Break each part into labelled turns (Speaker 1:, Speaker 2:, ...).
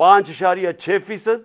Speaker 1: 5.6%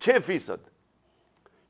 Speaker 1: 6%।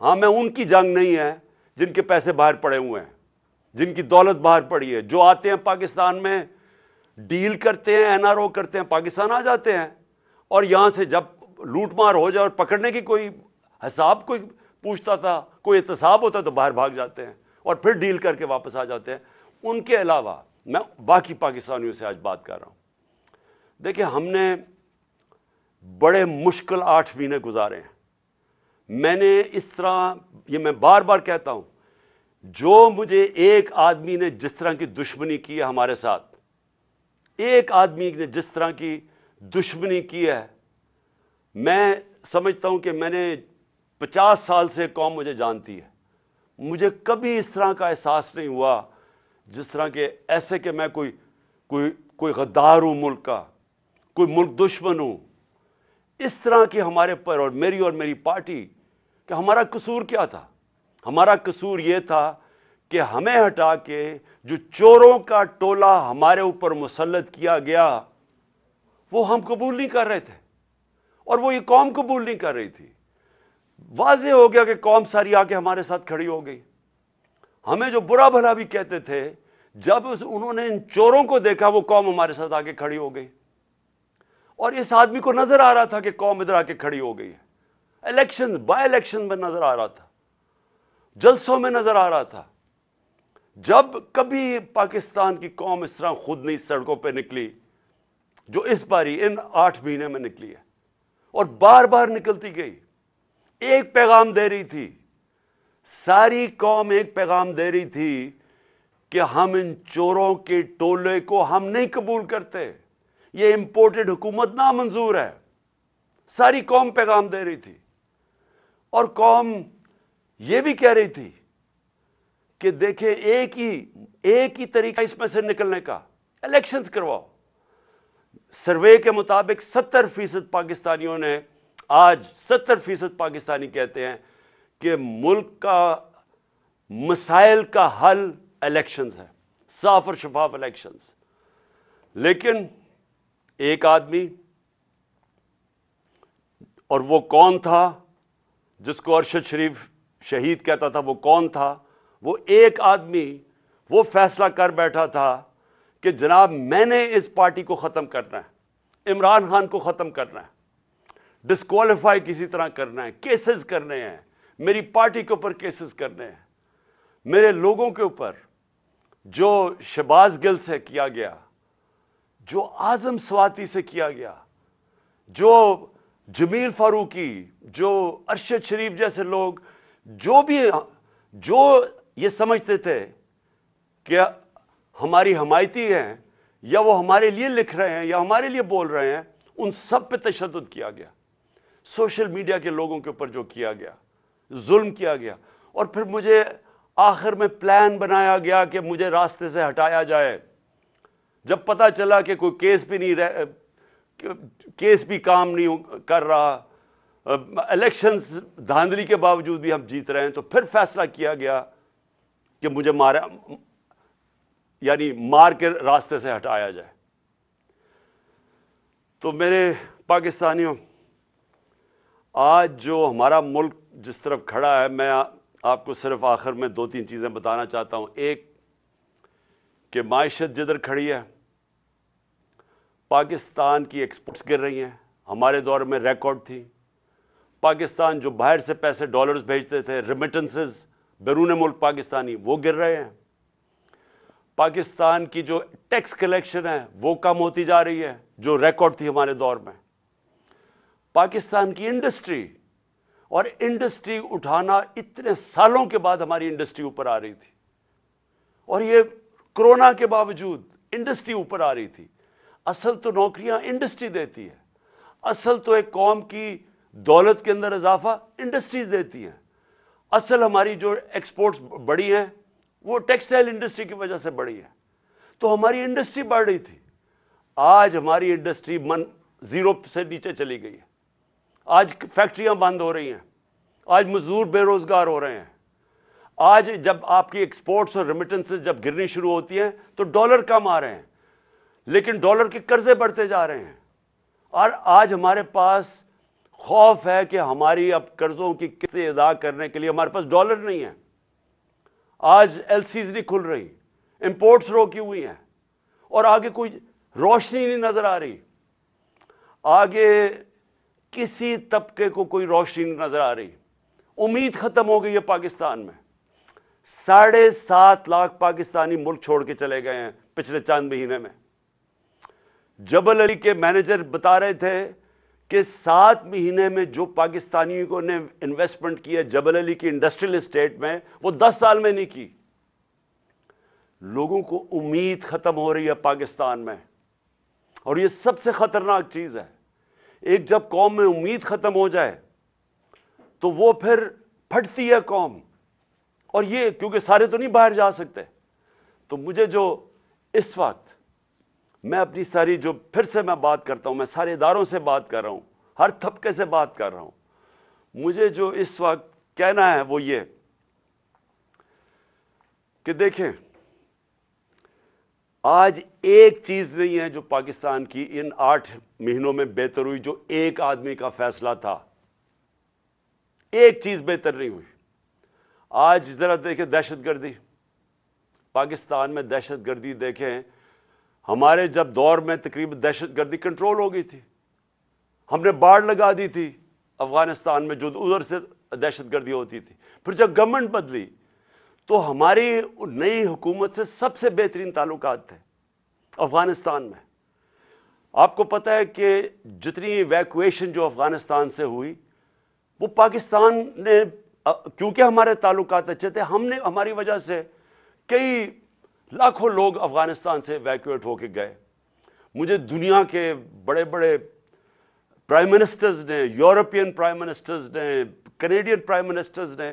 Speaker 1: ہاں میں ان کی جنگ نہیں ہے جن کے پیسے باہر پڑے ہوئے ہیں، جن کی دولت باہر پڑی ہے، جو آتے ہیں پاکستان میں ڈیل کرتے ہیں، این آر او کرتے ہیں، پاکستان آ جاتے ہیں، اور یہاں سے جب لوٹ مار ہو جائے اور پکڑنے کی کوئی حساب کوئی پوچھتا تھا، کوئی احتساب ہوتا تو باہر بھاگ جاتے ہیں اور پھر ڈیل کر کے واپس آ جاتے ہیں۔ ان کے علاوہ میں باقی پاکستانیوں سے آج بات کر رہا ہوں۔ دیکھیں، ہم نے بڑے مشکل 8 مہینے گزارے ہیں۔ میں نے اس طرح، یہ میں بار بار کہتا ہوں، جو مجھے ایک آدمی نے جس طرح کی دشمنی کی ہے ہمارے ساتھ، ایک آدمی نے جس طرح کی دشمنی کی ہے، میں سمجھتا ہوں کہ میں نے 50 سال سے قوم مجھے جانتی ہے، مجھے کبھی اس طرح کا احساس نہیں ہوا جس طرح کہ ایسے کہ میں کوئی غدار ہوں ملک کا، کوئی ملک دشمن ہوں۔ اس طرح کی ہمارے پر اور میری پارٹی کہ ہمارا قصور کیا تھا؟ ہمارا قصور یہ تھا کہ ہمیں ہٹا کے جو چوروں کا ٹولہ ہمارے اوپر مسلط کیا گیا وہ ہم قبول نہیں کر رہے تھے، اور وہ یہ قوم قبول نہیں کر رہی تھی۔ واضح ہو گیا کہ قوم ساری آ کے ہمارے ساتھ کھڑی ہو گئی۔ ہمیں جو برا بھلا بھی کہتے تھے، جب انہوں نے ان چوروں کو دیکھا وہ قوم ہمارے ساتھ آ کے کھڑی ہو گئی، اور اس آدمی کو نظر آ رہا تھا کہ قوم ادھر آ کے کھڑی ہو گئی ہے۔ بائی الیکشن میں نظر آ رہا تھا، جلسوں میں نظر آ رہا تھا۔ جب کبھی پاکستان کی قوم اس طرح خود نہیں سڑکوں پہ نکلی جو اس باری ان 8 مہینے میں نکلی ہے، اور بار بار نکلتی گئی، ایک پیغام دے رہی تھی، ساری قوم ایک پیغام دے رہی تھی کہ ہم ان چوروں کے ٹولے کو ہم نہیں قبول کرتے، یہ امپورٹڈ حکومت نامنظور ہے۔ ساری قوم پیغام دے رہی تھی، اور قوم یہ بھی کہہ رہی تھی کہ دیکھیں ایک ہی طریقہ اس میں سے نکلنے کا، الیکشنز کرواؤ۔ سروے کے مطابق 70% پاکستانیوں نے، آج 70% پاکستانی کہتے ہیں کہ ملک کا مسائل کا حل الیکشنز ہے، صاف اور شفاف الیکشنز۔ لیکن ایک آدمی، اور وہ کون تھا جس کو ارشد شریف شہید کہتا تھا، وہ کون تھا؟ وہ ایک آدمی وہ فیصلہ کر بیٹھا تھا کہ جناب میں نے اس پارٹی کو ختم کرنا ہے، عمران خان کو ختم کرنا ہے، ڈسکوالیفائی کسی طرح کرنا ہے، کیسز کرنے ہیں، میری پارٹی کے اوپر کیسز کرنے ہیں، میرے لوگوں کے اوپر، جو شہباز گل سے کیا گیا، جو اعظم سواتی سے کیا گیا، جو جمیل فاروقی، جو ارشد شریف جیسے لوگ، جو یہ سمجھتے تھے کہ ہماری حمایتی ہیں، یا وہ ہمارے لیے لکھ رہے ہیں یا ہمارے لیے بول رہے ہیں، ان سب پہ تشدد کیا گیا۔ سوشل میڈیا کے لوگوں کے اوپر جو کیا گیا، ظلم کیا گیا، اور پھر مجھے آخر میں پلان بنایا گیا کہ مجھے راستے سے ہٹایا جائے۔ جب پتا چلا کہ کوئی کیس بھی کام نہیں کر رہا، الیکشنز دھاندلی کے باوجود بھی ہم جیت رہے ہیں، تو پھر فیصلہ کیا گیا کہ مجھے مار کے راستے سے ہٹایا جائے۔ تو میرے پاکستانیوں، آج جو ہمارا ملک جس طرف کھڑا ہے، میں آپ کو صرف آخر میں 2-3 چیزیں بتانا چاہتا ہوں۔ ایک کہ معیشت جدھر کھڑی ہے، پاکستان کی ایکسپورٹس گر رہی ہیں، ہمارے دور میں ریکارڈ تھی۔ پاکستان جو باہر سے پیسے ڈالرز بھیجتے تھے، ریمیٹنسز بیرون ملک پاکستانی، وہ گر رہے ہیں۔ پاکستان کی جو ٹیکس کلیکشن ہے وہ کم ہوتی جا رہی ہے، جو ریکارڈ تھی ہمارے دور میں۔ پاکستان کی انڈسٹری، اور انڈسٹری اٹھانا اتنے سالوں کے بعد ہماری انڈسٹری اوپر آ رہی تھی، اور یہ کرونا کے باوجود انڈسٹری اوپر آ رہی تھی۔ اصل تو نوکریاں انڈسٹری دیتی ہے، اصل تو ایک قوم کی دولت کے اندر اضافہ انڈسٹریز دیتی ہیں۔ اصل ہماری جو ایکسپورٹس بڑی ہیں وہ ٹیکسٹائل انڈسٹری کی وجہ سے بڑی ہے، تو ہماری انڈسٹری بڑھ رہی تھی۔ آج ہماری انڈسٹری زیرو سے نیچے چلی گئی ہے، آج فیکٹریاں بند ہو رہی ہیں، آج مزدور بے روزگار ہو رہے ہیں۔ آج جب آپ کی ایکسپورٹس اور ریمیٹنسز جب گرنی شروع ہوتی ہیں تو ڈالر کم آ رہے ہیں، لیکن ڈالر کے قرضے بڑھتے جا رہے ہیں، اور آج ہمارے پاس خوف ہے کہ ہماری اب قرضوں کی قسطیں ادا کرنے کے لیے ہمارے پاس ڈالر نہیں ہے. آج ایل سیز نہیں کھل رہی, امپورٹس روکی ہوئی ہیں, اور آگے کوئی روشنی نہیں نظر آ رہی. آگے کسی طبقے کو کوئی روشنی نہیں نظر آ رہی. امید ختم ہو گئی ہے پاکستان میں. 7.5 لاکھ پاکستانی ملک چھوڑ کے چلے گئے ہیں پچھلے چند مہینے میں. جبل علی کے مینیجر بتا رہے تھے کہ 7 مہینے میں جو پاکستانیوں نے انویسٹمنٹ کی ہے جبل علی کی انڈسٹریل اسٹیٹ میں, وہ 10 سال میں نہیں کی. لوگوں کو امید ختم ہو رہی ہے پاکستان میں, اور یہ سب سے خطرناک چیز ہے. ایک جب قوم میں امید ختم ہو جائے تو وہ پھر پھٹتی ہے قوم. اور یہ کیونکہ سارے تو نہیں باہر جا سکتے, تو مجھے جو اس وقت میں اپنی ساری جو پھر سے میں بات کرتا ہوں, میں سارے اداروں سے بات کر رہا ہوں, ہر طبقے سے بات کر رہا ہوں, مجھے جو اس وقت کہنا ہے وہ یہ کہ دیکھیں, آج ایک چیز نہیں ہے جو پاکستان کی ان 8 مہینوں میں بہتر ہوئی, جو ایک آدمی کا فیصلہ تھا. ایک چیز بہتر نہیں ہوئی. آج ذرا دیکھیں دہشت گردی, پاکستان میں دہشت گردی دیکھیں. ہمارے جب دور میں تقریباً دہشت گردی کنٹرول ہو گئی تھی, ہم نے باڑ لگا دی تھی افغانستان میں جو ادھر سے دہشت گردی ہوتی تھی. پھر جب گورنمنٹ بدلی تو ہماری نئی حکومت سے سب سے بہترین تعلقات تھے افغانستان میں. آپ کو پتہ ہے کہ جتنی ایویکویشن جو افغانستان سے ہوئی وہ پاکستان نے, کیونکہ ہمارے تعلقات اچھے تھے, ہم نے ہماری وجہ سے کئی لاکھوں لوگ افغانستان سے ایویکویٹ ہو کے گئے. مجھے دنیا کے بڑے بڑے پرائم منسٹرز نے, یورپین پرائم منسٹرز نے, کینیڈین پرائم منسٹرز نے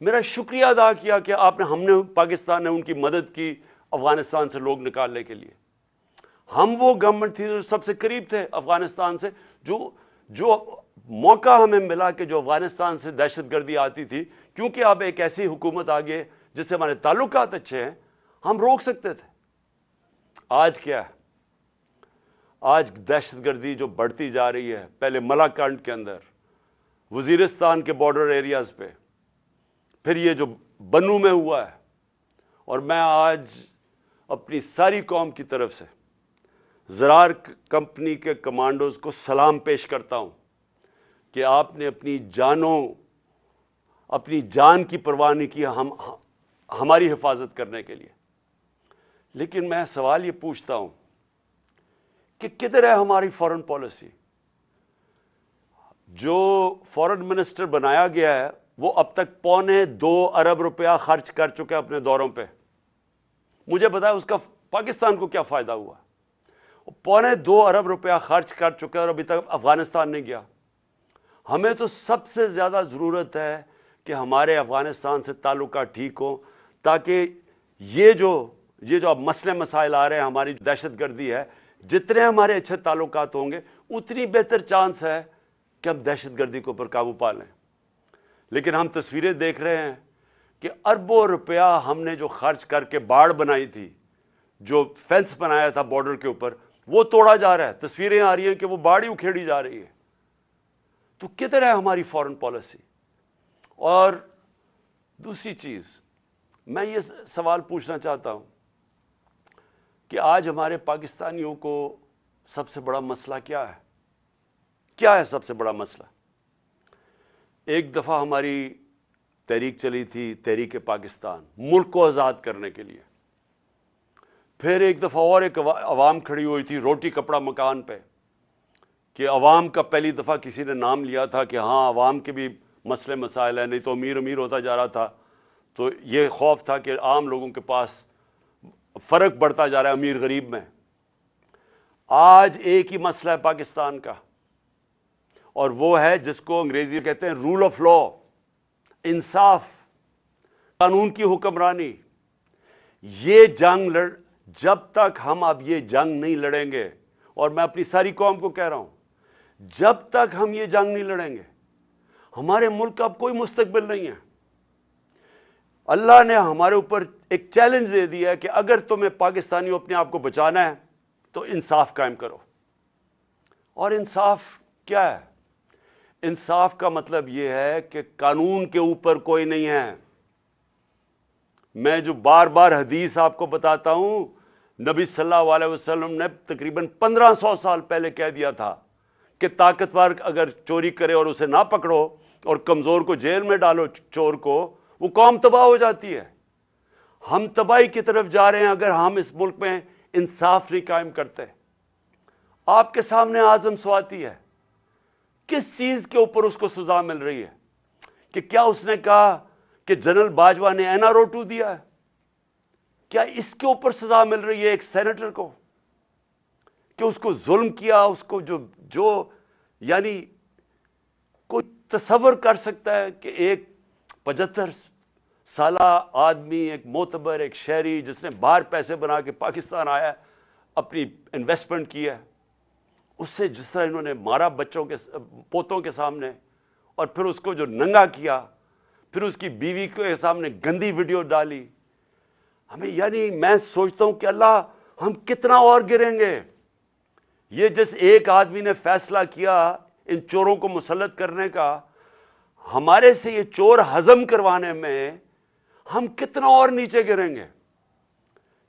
Speaker 1: میرا شکریہ ادا کیا کہ ہم نے پاکستان نے ان کی مدد کی افغانستان سے لوگ نکالنے کے لیے. ہم وہ گورنمنٹ تھی جو سب سے قریب تھے افغانستان سے, جو موقع ہمیں ملا کہ جو افغانستان سے دہشت گردی آتی تھی, کیونکہ اب ایک ایسی حکومت آ گئی جس سے ہمارے تعلقات اچھے ہیں, ہم روک سکتے تھے. آج کیا ہے؟ آج دہشت گردی جو بڑھتی جا رہی ہے, پہلے ملاکنڈ کے اندر, وزیرستان کے بارڈر ایریاز پہ, پھر یہ جو بنو میں ہوا ہے. اور میں آج اپنی ساری قوم کی طرف سے زرار کمپنی کے کمانڈوز کو سلام پیش کرتا ہوں کہ آپ نے اپنی جان کی پرواہ نہیں کی ہماری حفاظت کرنے کے لیے. لیکن میں سوال یہ پوچھتا ہوں کہ کدھر ہے ہماری فارن پالیسی؟ جو فارن منسٹر بنایا گیا ہے وہ اب تک 2.25 ارب روپیہ خرچ کر چکے اپنے دوروں پہ. مجھے بتایا اس کا پاکستان کو کیا فائدہ ہوا؟ 2.25 ارب روپیہ خرچ کر چکے اور ابھی تک افغانستان نہیں گیا. ہمیں تو سب سے زیادہ ضرورت ہے کہ ہمارے افغانستان سے تعلقات ٹھیک ہوں, تاکہ یہ جو اب مسئلے مسائل آ رہے ہیں, ہماری دہشت گردی ہے, جتنے ہمارے اچھے تعلقات ہوں گے اتنی بہتر چانس ہے کہ ہم دہشت گردی کے اوپر قابو پا لیں. لیکن ہم تصویریں دیکھ رہے ہیں کہ اربوں روپیہ ہم نے جو خرچ کر کے باڑ بنائی تھی, جو فینس بنایا تھا بارڈر کے اوپر, وہ توڑا جا رہا ہے. تصویریں آ رہی ہیں کہ وہ باڑ ہی اکھیڑی جا رہی ہے. تو کدھر ہے ہماری فارن پالیسی؟ اور دوسری چیز, میں یہ سوال پوچھنا چاہتا ہوں کہ آج ہمارے پاکستانیوں کو سب سے بڑا مسئلہ کیا ہے؟ کیا ہے سب سے بڑا مسئلہ؟ ایک دفعہ ہماری تحریک چلی تھی, تحریک پاکستان, ملک کو آزاد کرنے کے لیے. پھر ایک دفعہ اور ایک عوام کھڑی ہوئی تھی روٹی کپڑا مکان پہ, کہ عوام کا پہلی دفعہ کسی نے نام لیا تھا کہ ہاں عوام کے بھی مسئلے مسائل ہیں, نہیں تو امیر امیر ہوتا جا رہا تھا. تو یہ خوف تھا کہ عام لوگوں کے پاس فرق بڑھتا جا رہا ہے امیر غریب میں. آج ایک ہی مسئلہ ہے پاکستان کا, اور وہ ہے جس کو انگریزی میں کہتے ہیں رول آف لا, انصاف, قانون کی حکمرانی. یہ جنگ جب تک ہم اب یہ جنگ نہیں لڑیں گے, اور میں اپنی ساری قوم کو کہہ رہا ہوں, جب تک ہم یہ جنگ نہیں لڑیں گے ہمارے ملک کا اب کوئی مستقبل نہیں ہے. اللہ نے ہمارے اوپر ایک چیلنج دے دیا ہے کہ اگر تمہیں پاکستانیوں اپنے آپ کو بچانا ہے تو انصاف قائم کرو. اور انصاف کیا ہے؟ انصاف کا مطلب یہ ہے کہ قانون کے اوپر کوئی نہیں ہے. میں جو بار بار حدیث آپ کو بتاتا ہوں، نبی صلی اللہ علیہ وسلم نے تقریباً 1500 سال پہلے کہہ دیا تھا کہ طاقتور اگر چوری کرے اور اسے نہ پکڑو اور کمزور کو جیل میں ڈالو، چور کو، وہ قوم تباہ ہو جاتی ہے. ہم تباہی کی طرف جا رہے ہیں اگر ہم اس ملک میں انصاف نہیں قائم کرتے. آپ کے سامنے اعظم سواتی ہے، کس چیز کے اوپر اس کو سزا مل رہی ہے؟ کہ کیا اس نے کہا کہ جنرل باجوہ نے این آر او 2 دیا ہے؟ کیا اس کے اوپر سزا مل رہی ہے ایک سینیٹر کو کہ اس کو ظلم کیا؟ اس کو جو یعنی کوئی تصور کر سکتا ہے کہ ایک 75 سالہ آدمی، ایک معتبر، ایک شہری جس نے باہر پیسے بنا کے پاکستان آیا، اپنی انویسٹمنٹ کی ہے، اس سے جس طرح انہوں نے مارا بچوں کے پوتوں کے سامنے، اور پھر اس کو جو ننگا کیا، پھر اس کی بیوی کے سامنے گندی ویڈیو ڈالی. ہمیں یعنی میں سوچتا ہوں کہ اللہ، ہم کتنا اور گریں گے؟ یہ جس ایک آدمی نے فیصلہ کیا ان چوروں کو مسلط کرنے کا، ہمارے سے یہ چور ہضم کروانے میں ہم کتنا اور نیچے گریں گے؟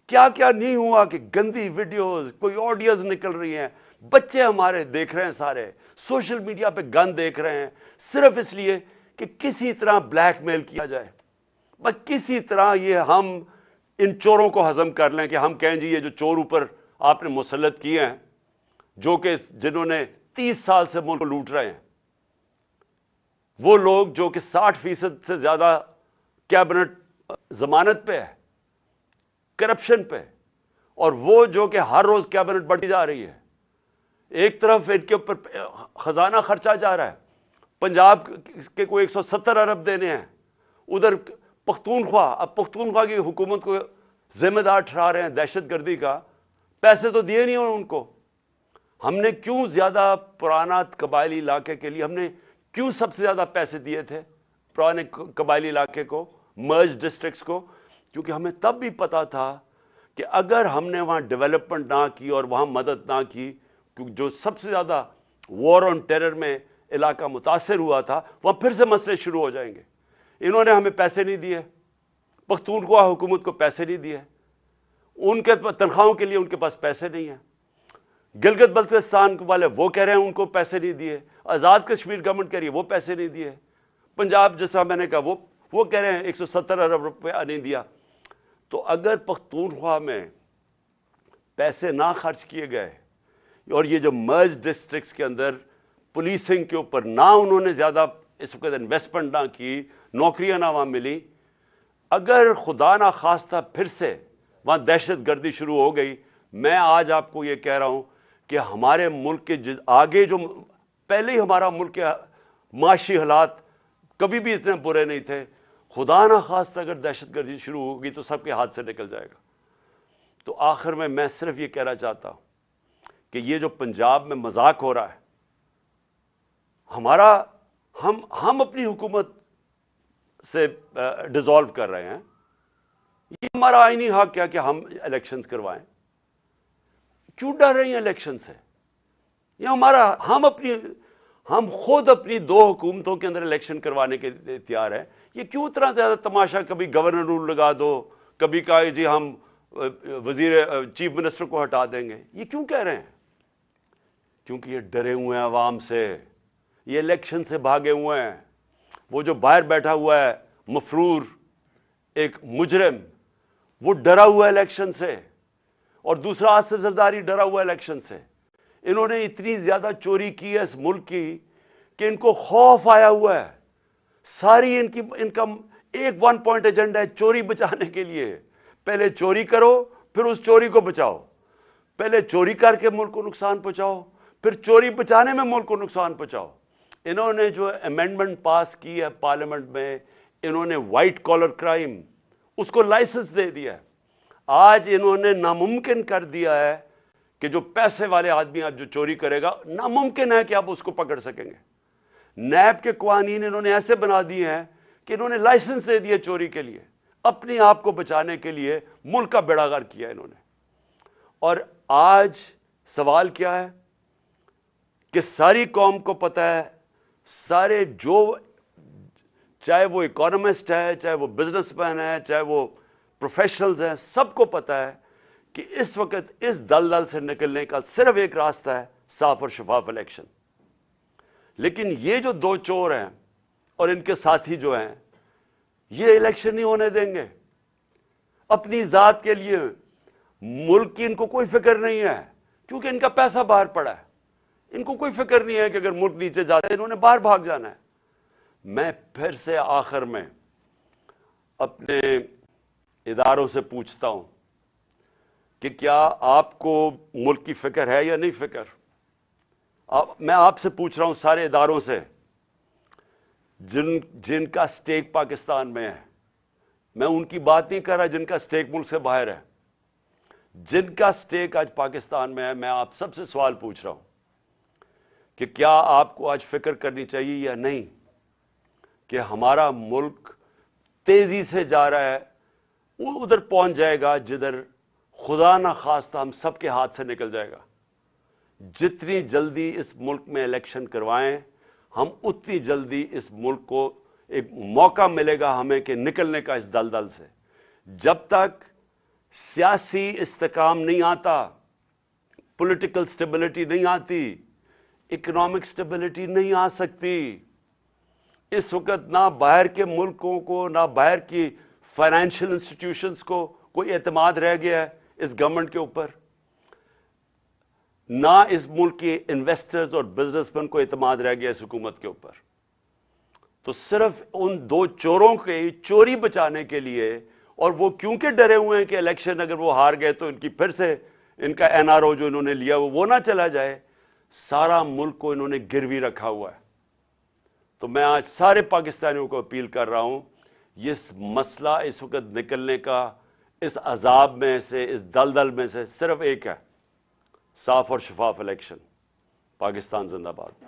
Speaker 1: کیا کیا نہیں ہوا کہ گندی ویڈیوز، کوئی آڈیوز نکل رہی ہیں، بچے ہمارے دیکھ رہے ہیں، سارے سوشل میڈیا پہ گند دیکھ رہے ہیں، صرف اس لیے کہ کسی طرح بلیک میل کیا جائے، بس کسی طرح یہ ہم ان چوروں کو ہضم کر لیں کہ ہم کہیں جی یہ جو چور اوپر آپ نے مسلط کیے ہیں، جو کہ جنہوں نے 30 سال سے ملک کو لوٹ رہے ہیں، وہ لوگ جو کہ 60% سے زیادہ کیبنٹ ضمانت پہ ہے، کرپشن پہ، اور وہ جو کہ ہر روز کیبنٹ بڑھتی جا رہی ہے. ایک طرف ان کے اوپر خزانہ خرچہ جا رہا ہے، پنجاب کے کوئی 170 ارب دینے ہیں، ادھر پختونخوا، اب پختونخوا کی حکومت کو ذمہ دار ٹھہرا رہے ہیں دہشت گردی کا. پیسے تو دیے نہیں ان کو. ہم نے کیوں زیادہ پرانا قبائلی علاقے کے لیے ہم نے کیوں سب سے زیادہ پیسے دیے تھے پرانے قبائلی علاقے کو، مرج ڈسٹرکٹس کو؟ کیونکہ ہمیں تب بھی پتا تھا کہ اگر ہم نے وہاں ڈیولپمنٹ نہ کی اور وہاں مدد نہ کی، کیونکہ جو سب سے زیادہ وار آن ٹیرر میں علاقہ متاثر ہوا تھا، وہاں پھر سے مسئلے شروع ہو جائیں گے. انہوں نے ہمیں پیسے نہیں دیے، پختونخوا حکومت کو پیسے نہیں دیے، ان کے تنخواہوں کے لیے ان کے پاس پیسے نہیں ہیں. گلگت بلتستان والے وہ کہہ رہے ہیں ان کو پیسے نہیں دیے، آزاد کشمیر گورنمنٹ کہہ رہی ہے وہ پیسے نہیں دیے، پنجاب جس طرح میں نے کہا وہ کہہ رہے ہیں 170 ارب روپیہ نہیں دیا. تو اگر پختونخوا میں پیسے نہ خرچ کیے گئے اور یہ جو مرج ڈسٹرکٹس کے اندر پولیسنگ کے اوپر نہ انہوں نے زیادہ اس وقت انویسٹمنٹ نہ کی، نوکریاں نہ وہاں ملی، اگر خدا نہ خواستہ پھر سے وہاں دہشت گردی شروع ہو گئی، میں آج آپ کو یہ کہہ رہا ہوں کہ ہمارے ملک کے آگے جو پہلے ہی ہمارا ملک کے معاشی حالات کبھی بھی اتنے برے نہیں تھے، خدا نہ خواستہ اگر دہشت گردی شروع ہوگی تو سب کے ہاتھ سے نکل جائے گا. تو آخر میں صرف یہ کہنا چاہتا ہوں کہ یہ جو پنجاب میں مذاق ہو رہا ہے، ہم اپنی حکومت سے ڈیزالو کر رہے ہیں. یہ ہمارا آئینی حق ہے کہ ہم الیکشنز کروائیں. کیوں ڈر رہی ہیں الیکشن سے؟ یہ ہم خود اپنی 2 حکومتوں کے اندر الیکشن کروانے کے لیے تیار ہیں. یہ کیوں اتنا زیادہ تماشا؟ کبھی گورنر رول لگا دو، کبھی کہا جی ہم چیف منسٹر کو ہٹا دیں گے. یہ کیوں کہہ رہے ہیں؟ کیونکہ یہ ڈرے ہوئے ہیں عوام سے، یہ الیکشن سے بھاگے ہوئے ہیں. وہ جو باہر بیٹھا ہوا ہے مفرور ایک مجرم، وہ ڈرا ہوا ہے الیکشن سے، اور دوسرا آصف زرداری ڈرا ہوا ہے الیکشن سے. انہوں نے اتنی زیادہ چوری کی ہے اس ملک کی کہ ان کو خوف آیا ہوا ہے. ساری ان کا ایک 1 پوائنٹ ایجنڈا ہے چوری بچانے کے لیے. پہلے چوری کرو، پھر اس چوری کو بچاؤ. پہلے چوری کر کے ملک کو نقصان پہنچاؤ، پھر چوری بچانے میں ملک کو نقصان پہنچاؤ. انہوں نے جو امینڈمنٹ پاس کی ہے پارلیمنٹ میں، انہوں نے وائٹ کالر کرائم اس کو لائسنس دے دیا ہے. آج انہوں نے ناممکن کر دیا ہے کہ جو پیسے والے آدمی آج جو چوری کرے گا، ناممکن ہے کہ آپ اس کو پکڑ سکیں گے. نیب کے قوانین انہوں نے ایسے بنا دیے ہیں کہ انہوں نے لائسنس دے دیا چوری کے لیے، اپنے آپ کو بچانے کے لیے ملک کا بیڑا غرق کیا انہوں نے. اور آج سوال کیا ہے کہ ساری قوم کو پتہ ہے سارے جو چاہے وہ اکانومسٹ ہے, چاہے وہ بزنس مین ہے, چاہے وہ پروفیشنلز ہیں, سب کو پتا ہے کہ اس وقت اس دلدل سے نکلنے کا صرف ایک راستہ ہے, صاف اور شفاف الیکشن. لیکن یہ جو دو چور ہیں اور ان کے ساتھی جو ہیں, یہ الیکشن نہیں ہونے دیں گے. اپنی ذات کے لیے ملک کی ان کو کوئی فکر نہیں ہے, کیونکہ ان کا پیسہ باہر پڑا ہے. ان کو کوئی فکر نہیں ہے کہ اگر ملک نیچے جاتا ہے انہوں نے باہر بھاگ جانا ہے. میں پھر سے آخر میں اپنے اداروں سے پوچھتا ہوں کہ کیا آپ کو ملک کی فکر ہے یا نہیں فکر؟ میں آپ سے پوچھ رہا ہوں, سارے اداروں سے جن کا سٹیک پاکستان میں ہے. میں ان کی بات نہیں کر رہا جن کا سٹیک ملک سے باہر ہے. جن کا سٹیک آج پاکستان میں ہے, میں آپ سب سے سوال پوچھ رہا ہوں کہ کیا آپ کو آج فکر کرنی چاہیے یا نہیں کہ ہمارا ملک تیزی سے جا رہا ہے, وہ ادھر پہنچ جائے گا جدھر خدا نہ خواستہ ہم سب کے ہاتھ سے نکل جائے گا. جتنی جلدی اس ملک میں الیکشن کروائیں, ہم اتنی جلدی اس ملک کو ایک موقع ملے گا ہمیں کہ نکلنے کا اس دلدل سے. جب تک سیاسی استحکام نہیں آتا, پولیٹیکل سٹیبلٹی نہیں آتی, اکنامک سٹیبلٹی نہیں آ سکتی. اس وقت نہ باہر کے ملکوں کو, نہ باہر کی فائنینشیل انسٹیٹیوشنز کو کوئی اعتماد رہ گیا ہے اس گورنمنٹ کے اوپر, نہ اس ملک کے انویسٹرز اور بزنس مین کو اعتماد رہ گیا اس حکومت کے اوپر. تو صرف ان دو چوروں کے چوری بچانے کے لیے, اور وہ کیونکہ ڈرے ہوئے ہیں کہ الیکشن اگر وہ ہار گئے تو ان کی پھر سے ان کا این آر او جو انہوں نے لیا وہ نہ چلا جائے, سارا ملک کو انہوں نے گروی رکھا ہوا ہے. تو میں آج سارے پاکستانیوں کو اپیل کر رہا ہوں, یہ مسئلہ اس وقت نکلنے کا اس عذاب میں سے, اس دلدل میں سے صرف ایک ہے, صاف اور شفاف الیکشن. پاکستان زندہ باد.